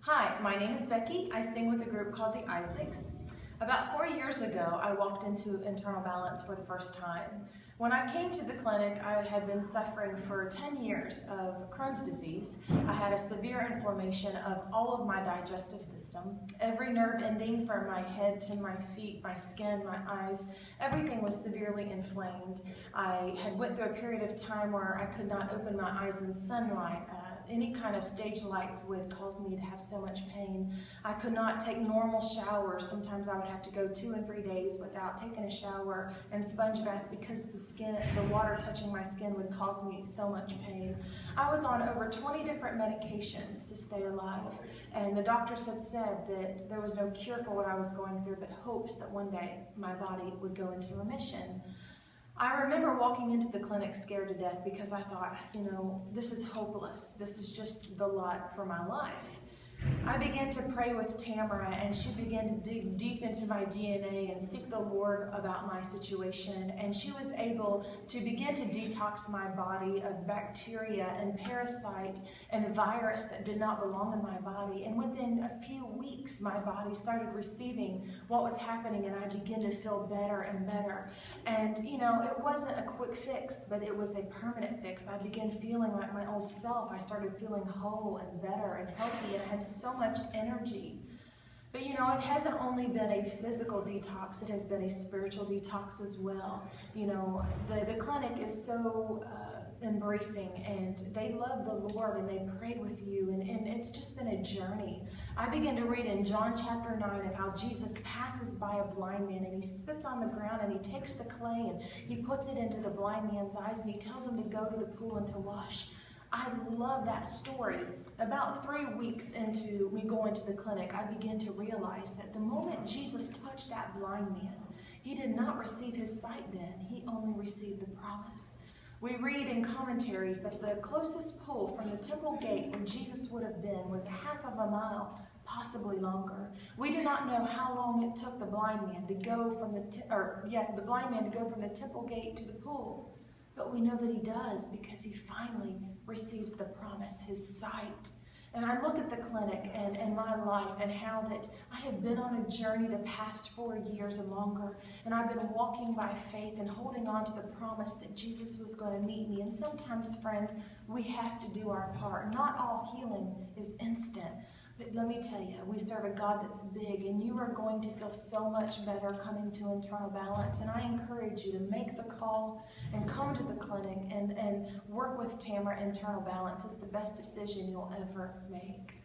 Hi, my name is Becky. I sing with a group called the Issacs. About 4 years ago, I walked into internal balance for the first time. When I came to the clinic, I had been suffering for 10 years of Crohn's disease. I had a severe inflammation of all of my digestive system. Every nerve ending from my head to my feet, my skin, my eyes, everything was severely inflamed. I had went through a period of time where I could not open my eyes in sunlight. Any kind of stage lights would cause me to have so much pain. I could not take normal showers. Sometimes I would have to go 2 and 3 days without taking a shower and sponge bath because the water touching my skin would cause me so much pain. I was on over 20 different medications to stay alive, and the doctors had said that there was no cure for what I was going through, but hopes that one day my body would go into remission. I remember walking into the clinic scared to death because I thought, this is hopeless. This is just the lot for my life. I began to pray with Tamara, and she began to dig deep into my DNA and seek the Lord about my situation. And she was able to begin to detox my body of bacteria and parasite and virus that did not belong in my body. And within a few weeks, my body started receiving what was happening, and I began to feel better and better. And it wasn't a quick fix, but it was a permanent fix. I began feeling like my old self. I started feeling whole and better and healthy, and I had so much energy. But it hasn't only been a physical detox, it has been a spiritual detox as well. The clinic is so embracing, and they love the Lord, and they pray with you, and it's just been a journey. I began to read in John chapter 9 of how Jesus passes by a blind man, and he spits on the ground, and he takes the clay and he puts it into the blind man's eyes, and he tells him to go to the pool and to wash. I love that story. About 3 weeks into me going to the clinic, I began to realize that the moment Jesus touched that blind man, he did not receive his sight then. He only received the promise. We read in commentaries that the closest pool from the temple gate where Jesus would have been was half of a mile, possibly longer. We do not know how long it took the blind man to go from the temple gate to the pool. But we know that he does, because he finally receives the promise, his sight. And I look at the clinic and my life, and how that I have been on a journey the past 4 years and longer. And I've been walking by faith and holding on to the promise that Jesus was going to meet me. And sometimes, friends, we have to do our part. Not all healing is instant. But let me tell you, we serve a God that's big, and you are going to feel so much better coming to internal balance. And I encourage you to make the call and come to the clinic and work with Tamara. Internal balance is the best decision you'll ever make.